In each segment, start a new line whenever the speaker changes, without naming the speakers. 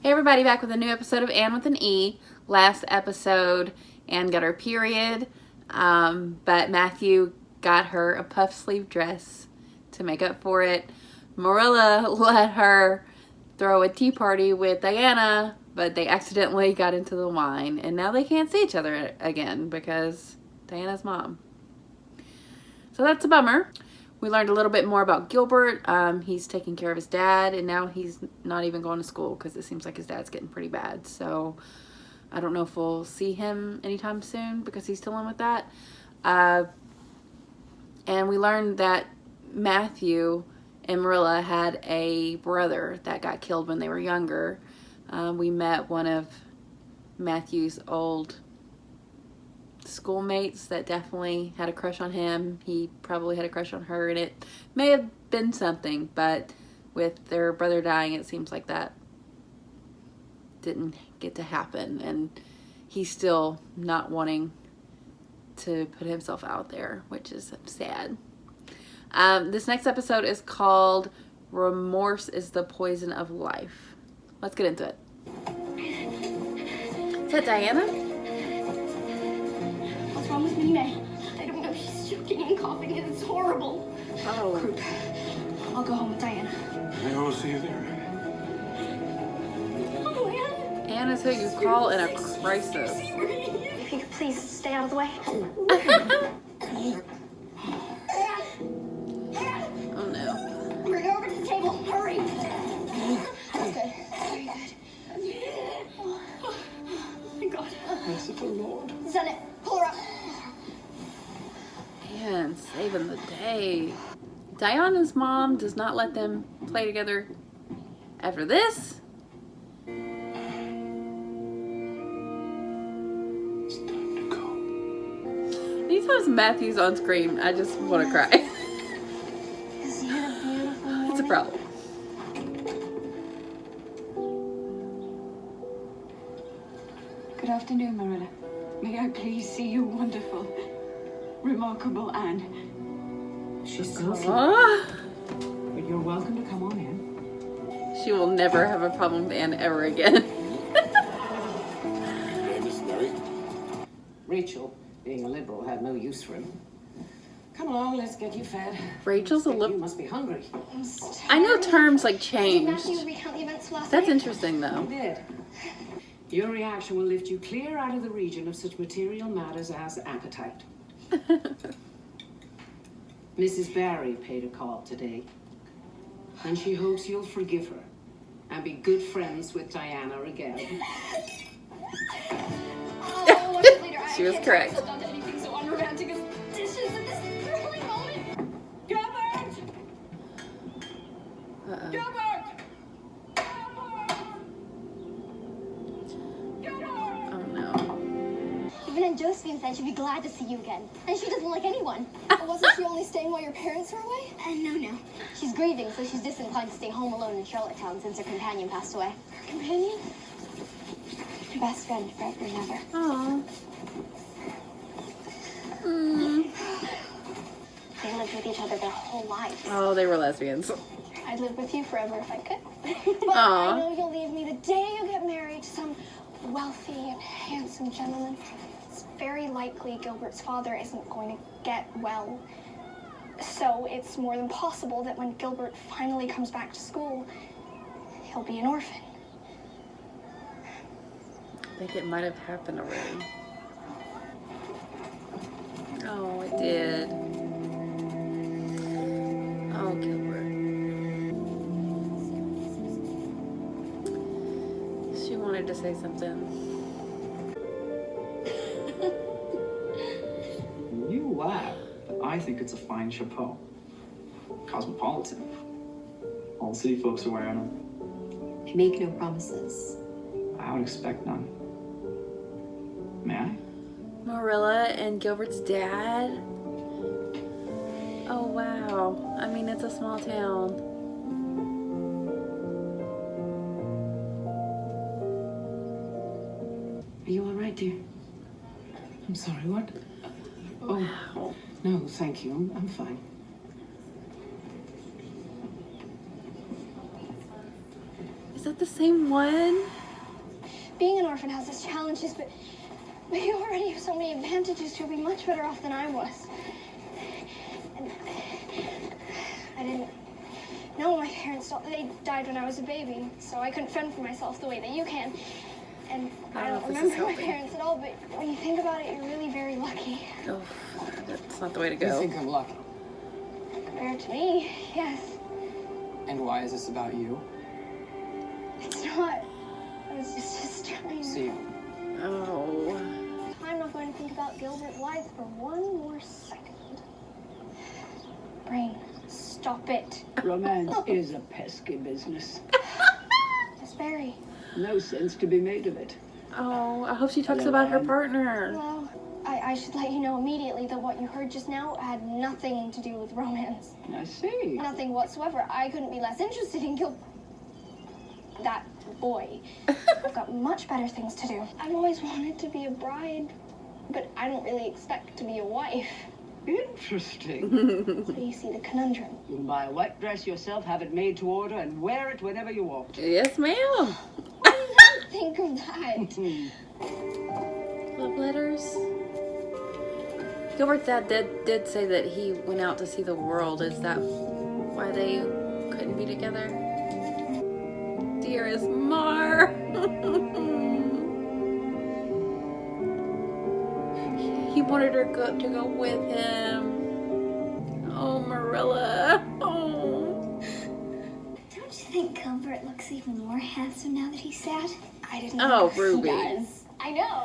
Hey everybody, back with a new episode of Anne with an E. Last episode, Anne got her period, but Matthew got her a puff sleeve dress to make up for it. Marilla let her throw a tea party with Diana, but they accidentally got into the wine, and now they can't see each other again because Diana's mom. So that's a bummer. We learned a little bit more about Gilbert. He's taking care of his dad, and now he's not even going to school because it seems like his dad's getting pretty bad. So I don't know if we'll see him anytime soon because he's still in with that. And we learned that Matthew and Marilla had a brother that got killed when they were younger. We met one of Matthew's old schoolmates that definitely had a crush on him. He probably had a crush on her, and it may have been something, but with their brother dying, it seems like that didn't get to happen, and he's still not wanting to put himself out there, which is sad. This next episode is called Remorse is the Poison of Life. Let's get into it. Is that Diana?
What's wrong with Nina? I don't know. She's choking and coughing, and it's horrible.
Oh.
Croup. I'll go home with Diana.
Maybe we'll see you there.
Oh, Anne.
Anne is who you call in a crisis.
If you could please stay out of the way.
Oh no.
Bring her over to the table. Hurry. That's good. Very good. Oh, thank God.
Blessed the Lord.
He's done it. Pull her up.
Anne saving the day. Diana's mom does not let them play together after this.
It's time to go.
Anytime Matthew's on screen, I just want to cry.
Isn't it a beautiful morning?
It's a problem.
Good afternoon, Marilla. May I please see your wonderful, remarkable Anne? She's so sweet,
Aw.
but you're welcome to come on in.
She will never have a problem with Anne ever again.
Miss Mary.
Rachel, being a liberal, had no use for him. Come along, let's get you fed.
Rachel's a
You
little.
must be hungry.
I know terms like
Did
changed.
Matthew recount the events last
That's
night?
interesting
You
though.
did. Your reaction will lift you clear out of the region of such material matters as appetite. Mrs. Barry paid a call today, and she hopes you'll forgive her and be good friends with Diana again.
Oh, watch it later.
She was correct.
I can't done anything so unromantic as dishes at this thrilling moment.
Gilbert!
Uh-oh.
Gilbert!
Oh no.
Even Aunt Josephine said she'd be glad to see you again. And she doesn't like anyone. But wasn't she only staying while your parents were away? No. She's grieving, so she's disinclined to stay home alone in Charlottetown since her companion passed away. Her companion? Her best friend forever and ever.
Aww.
They lived with each other their whole lives.
Oh, they were lesbians.
I'd live with you forever if I could. But
Aw.
I know you'll leave me the day you get married to some wealthy and handsome gentleman. It's very likely Gilbert's father isn't going to get well. So it's more than possible that when Gilbert finally comes back to school, he'll be an orphan.
I think it might have happened already. Oh, it did. Oh, Gilbert. She wanted to say something.
You laugh, but I think it's a fine chapeau. Cosmopolitan. All the city folks are wearing them.
I make no promises.
I would expect none. May I?
Marilla and Gilbert's dad. Oh, wow. I mean, it's a small town.
Are you all right, dear? I'm sorry, what? Oh, no, thank you. I'm fine.
Is that the same one?
Being an orphan has its challenges, but you already have so many advantages. You'll be much better off than I was. And I didn't know my parents. They died when I was a baby, so I couldn't fend for myself the way that you can. And I don't remember my parents at all, but when you think about it, you're really very lucky.
Oh, that's not the way to
You
go.
think I'm lucky?
Compared to me, yes.
And why is this about you?
It's not. I was just trying.
See,
Oh.
I'm not going to think about Gilbert Blythe for one more second. Brain, stop it.
Romance is a pesky business.
Miss Barry.
No sense to be made of it.
Oh, I hope she talks about her partner.
Well, I should let you know immediately that what you heard just now had nothing to do with romance.
I see.
Nothing whatsoever. I couldn't be less interested in that boy. I've got much better things to do. I've always wanted to be a bride, but I don't really expect to be a wife.
Interesting.
So you see the conundrum.
You can buy a white dress yourself, have it made to order, and wear it whenever you want.
Yes, ma'am.
What do you think of that?
Love letters. Gilbert's dad did say that he went out to see the world. Is that why they couldn't be together? Dearest Mar. He wanted her to go with him. Oh, Marilla. Oh.
Don't you think Gilbert looks even more handsome now that he's sad?
I didn't
Oh,
know.
Ruby.
He does. I know.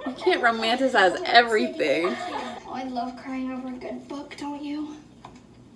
You can't romanticize everything.
Oh, I love crying over a good book, don't you?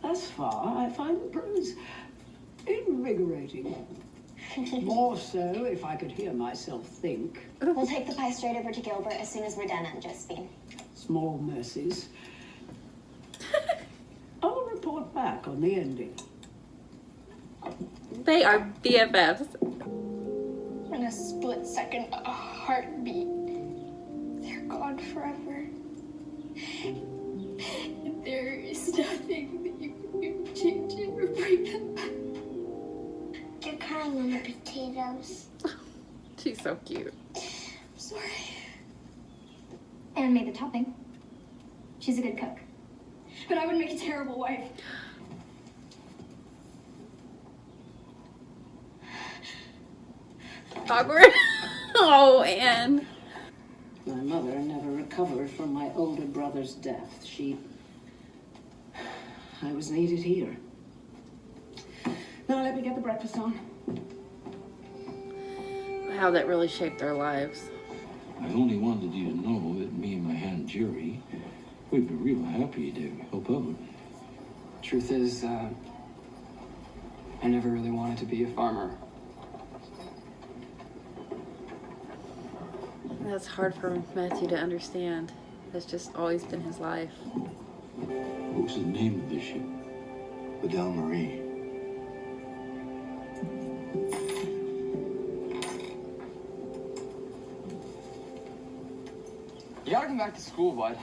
Thus far, I find the prose invigorating. More so if I could hear myself think.
We'll take the pie straight over to Gilbert as soon as we're done, Aunt Josephine.
Small mercies. I'll report back on the ending.
They are BFFs.
In a split second, a heartbeat. They're gone forever. There is nothing that you can do to change it or bring them back.
You're crying on the potatoes.
She's so cute.
Sorry.
Anne made the topping. She's a good cook.
But I would make a terrible wife.
Awkward. Oh, Anne.
My mother never recovered from my older brother's death. I was needed here. Now let me get the breakfast on.
How that really shaped their lives.
I only wanted you to know that me and my Aunt Jerry, we'd be real happy to help out.
truth is, I never really wanted to be a farmer.
That's hard for Matthew to understand. That's just always been his life.
What's the name of the ship? The Del Marie.
You gotta come back to school, bud.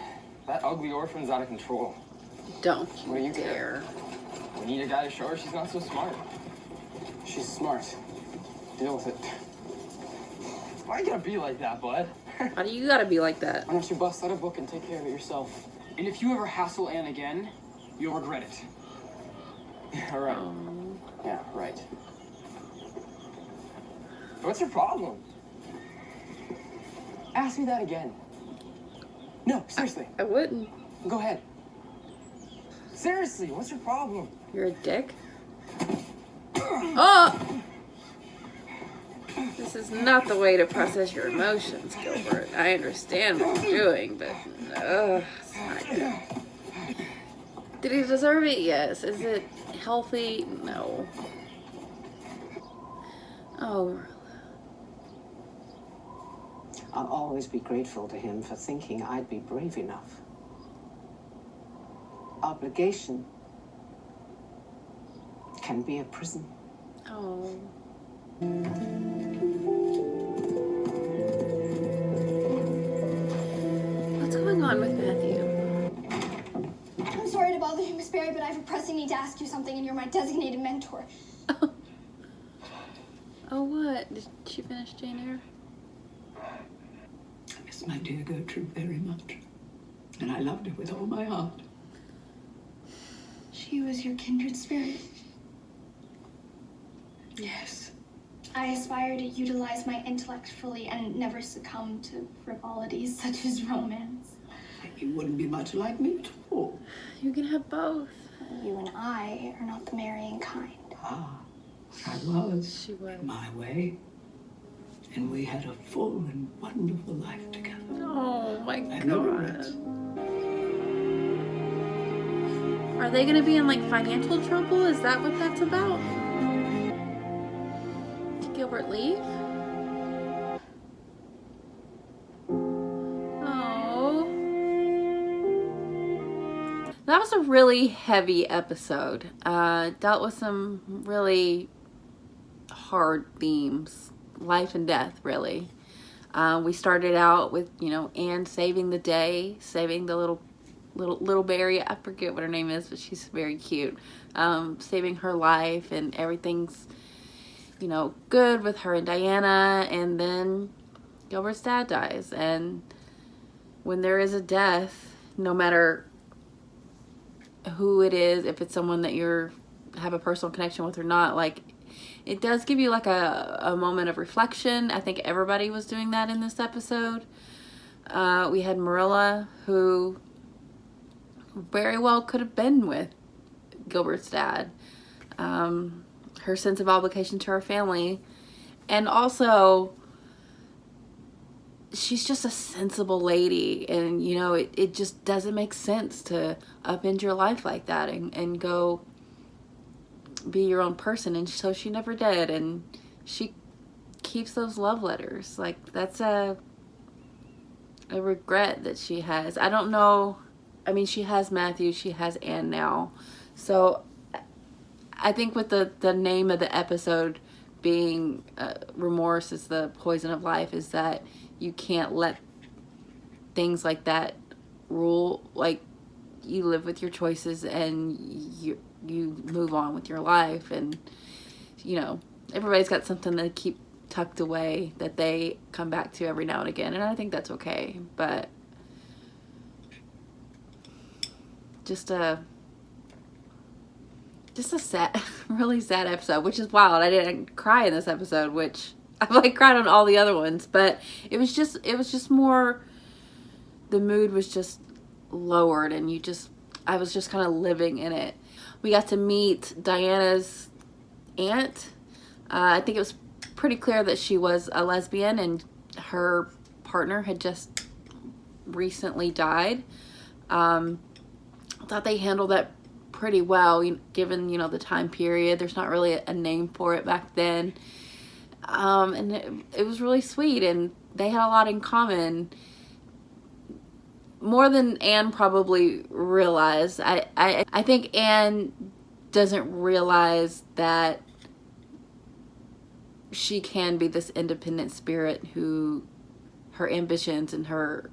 That ugly orphan's out of control.
Don't
What do
you
you
dare.
We need a guy to show her she's not so smart. She's smart. Deal with it. Why you gotta be like that, bud?
Why do you gotta be like that?
Why don't you bust out a book and take care of it yourself? And if you ever hassle Anne again, you'll regret it. Yeah, right. Yeah, right. What's your problem? Ask me that again. No, seriously.
I wouldn't.
Go ahead. Seriously, what's your problem?
You're a dick. Oh! This is not the way to process your emotions, Gilbert. I understand what you're doing, but it's not good. Did he deserve it? Yes. Is it healthy? No. Oh,
I'll always be grateful to him for thinking I'd be brave enough. Obligation can be a prison.
oh. What's going on with Matthew?
I'm sorry to bother you, Miss Barry, but I have a pressing need to ask you something, and you're my designated mentor.
Oh, what? she finish Jane Eyre?
I miss my dear Gertrude very much. And I loved her with all my heart.
She was your kindred spirit.
Yes.
I aspire to utilize my intellect fully and never succumb to frivolities such as romance.
You wouldn't be much like me at all.
You can have both.
You and I are not the marrying kind.
Ah, I was.
She was.
My way. And we had a full and wonderful life together.
Oh my
And no regrets.
god. Are they gonna be in like financial trouble? Is that what that's about? Did Gilbert leave? Oh. That was a really heavy episode. Dealt with some really hard themes. Life and death, really. We started out with, you know, Anne saving the day, saving the little Barry. I forget what her name is, but she's very cute. Saving her life, and everything's, you know, good with her and Diana. And then Gilbert's dad dies, and when there is a death, no matter who it is, if it's someone that you're have a personal connection with or not, like, it does give you like a moment of reflection. I think everybody was doing that in this episode. We had Marilla, who very well could have been with Gilbert's dad. Her sense of obligation to her family. And also, she's just a sensible lady. And, you know, it just doesn't make sense to upend your life like that and go be your own person. And so she never did. And she keeps those love letters. Like, that's a regret that she has. I don't know. I mean, she has Matthew, she has Anne now. So I think with the name of the episode being Remorse is the poison of life, is that you can't let things like that rule. Like, you live with your choices and you move on with your life. And, you know, everybody's got something to keep tucked away that they come back to every now and again. And I think that's okay. But just a sad, really sad episode, which is wild. I didn't cry in this episode, which I've like cried on all the other ones, but it was just more, the mood was just lowered, and I was just kind of living in it. We got to meet Diana's aunt. I think it was pretty clear that she was a lesbian, and her partner had just recently died. I thought they handled that pretty well, given, you know, the time period. There's not really a name for it back then. And it was really sweet, and they had a lot in common. More than Anne probably realized. I think Anne doesn't realize that she can be this independent spirit who her ambitions and her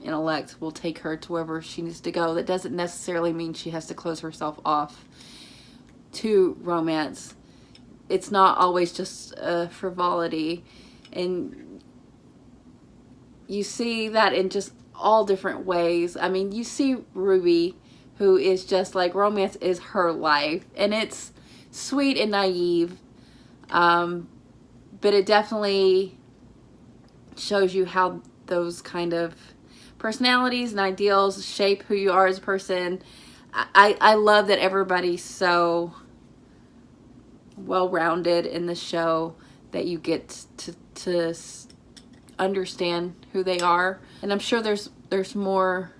intellect will take her to wherever she needs to go. That doesn't necessarily mean she has to close herself off to romance. It's not always just frivolity, and you see that in just all different ways. I mean, you see Ruby, who is just like, romance is her life, and it's sweet and naive, but it definitely shows you how those kind of personalities and ideals shape who you are as a person. I love that everybody's so well-rounded in the show that you get to understand who they are. And I'm sure there's more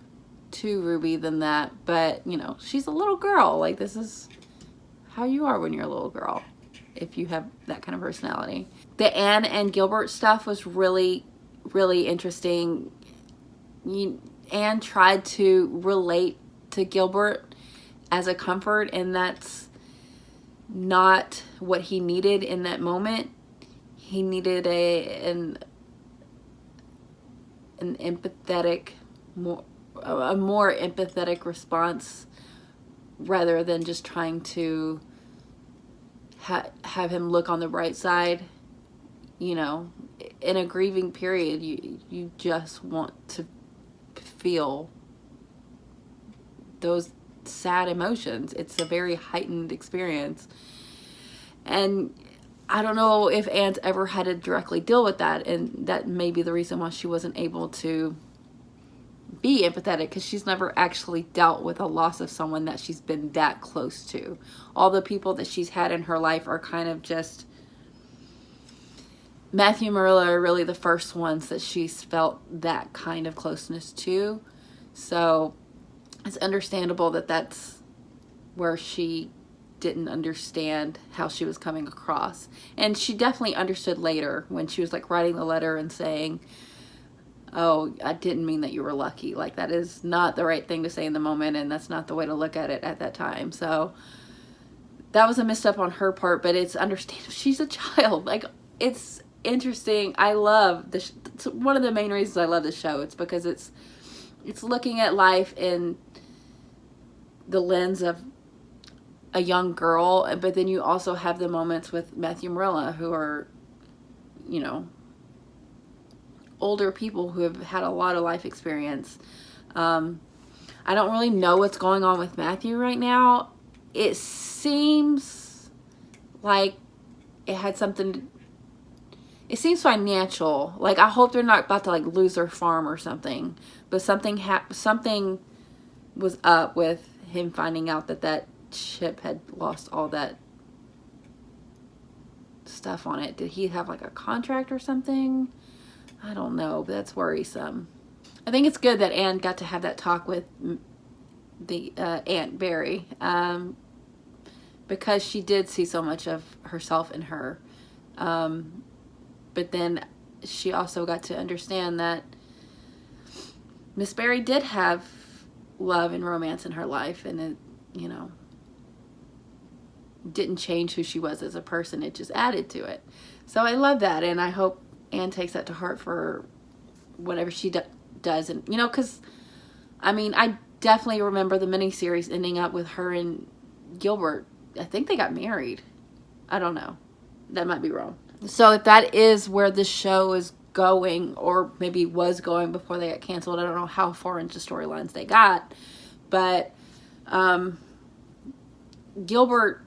to Ruby than that, but, you know, she's a little girl. Like, this is how you are when you're a little girl, if you have that kind of personality. The Anne and Gilbert stuff was really, really interesting. Anne tried to relate to Gilbert as a comfort, and that's not what he needed in that moment. He needed an empathetic, a more empathetic response, rather than just trying to have him look on the bright side. you know, in a grieving period, you just want to feel those sad emotions. It's a very heightened experience. And I don't know if Anne's ever had to directly deal with that, and that may be the reason why she wasn't able to be empathetic, because she's never actually dealt with a loss of someone that she's been that close to. All the people that she's had in her life are kind of just, Matthew and Marilla are really the first ones that she's felt that kind of closeness to. So it's understandable that that's where she didn't understand how she was coming across. And she definitely understood later when she was like writing the letter and saying, oh, I didn't mean that you were lucky. Like, that is not the right thing to say in the moment, and that's not the way to look at it at that time. So that was a misstep on her part, but it's understandable. She's a child. Like, it's interesting. I love this. It's one of the main reasons I love this show. It's because it's looking at life in the lens of a young girl, but then you also have the moments with Matthew and Marilla, who are, you know, older people who have had a lot of life experience. I don't really know what's going on with Matthew right now. It seems like it had something, it seems financial. Like, I hope they're not about to like lose their farm or something, but something was up with him finding out that that ship had lost all that stuff on it. Did he have like a contract or something? I don't know, but that's worrisome. I think it's good that Anne got to have that talk with the Aunt Barry, because she did see so much of herself in her. But then she also got to understand that Miss Barry did have love and romance in her life, and it, you know, didn't change who she was as a person. It just added to it. So I love that, and I hope Anne takes that to heart for whatever she does. And, you know, because, I mean, I definitely remember the miniseries ending up with her and Gilbert. I think they got married. I don't know. That might be wrong. So if that is where this show is going, or maybe was going before they got canceled, I don't know how far into storylines they got, but Gilbert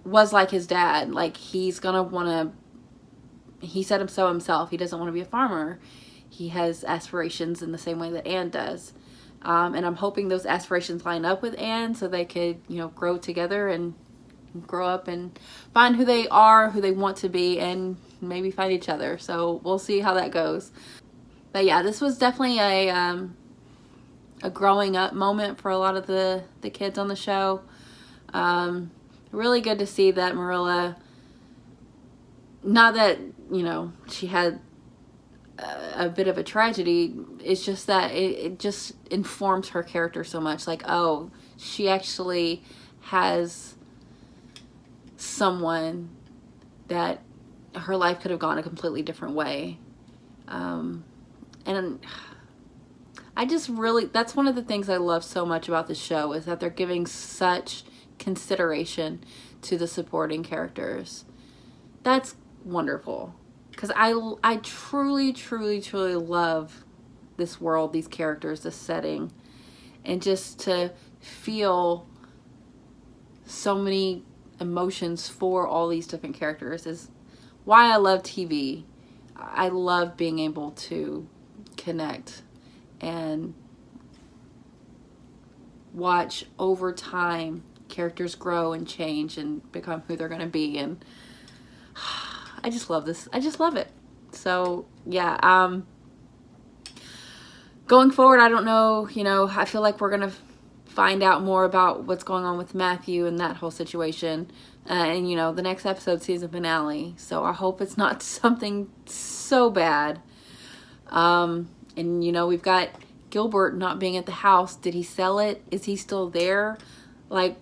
was like his dad. Like, he's gonna want to, he said so himself, he doesn't want to be a farmer. He has aspirations in the same way that Anne does. And I'm hoping those aspirations line up with Anne so they could, you know, grow together and grow up and find who they are, who they want to be, and maybe find each other. So we'll see how that goes. But yeah, this was definitely a growing up moment for a lot of the kids on the show. Really good to see that Marilla, not that, you know, she had a bit of a tragedy, it's just that it just informs her character so much. Like, oh, she actually has someone that her life could have gone a completely different way. And I just really, that's one of the things I love so much about the show, is that they're giving such consideration to the supporting characters. That's wonderful, because I truly, truly, truly love this world, these characters, this setting, and just to feel so many emotions for all these different characters is why I love TV. I love being able to connect and watch over time characters grow and change and become who they're going to be. And I just love this. I just love it. So yeah, going forward, I don't know, you know, I feel like we're going to find out more about what's going on with Matthew and that whole situation. And, you know, the next episode, season finale. So I hope it's not something so bad. And, you know, we've got Gilbert not being at the house. Did he sell it? Is he still there? Like,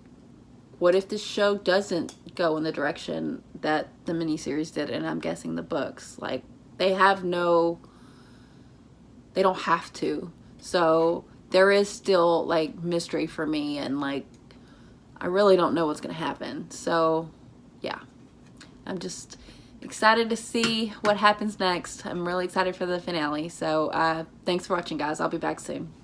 what if this show doesn't go in the direction that the miniseries did? And I'm guessing the books, like, they don't have to. So there is still, like, mystery for me, and, like, I really don't know what's going to happen. So, yeah, I'm just excited to see what happens next. I'm really excited for the finale. So thanks for watching, guys. I'll be back soon.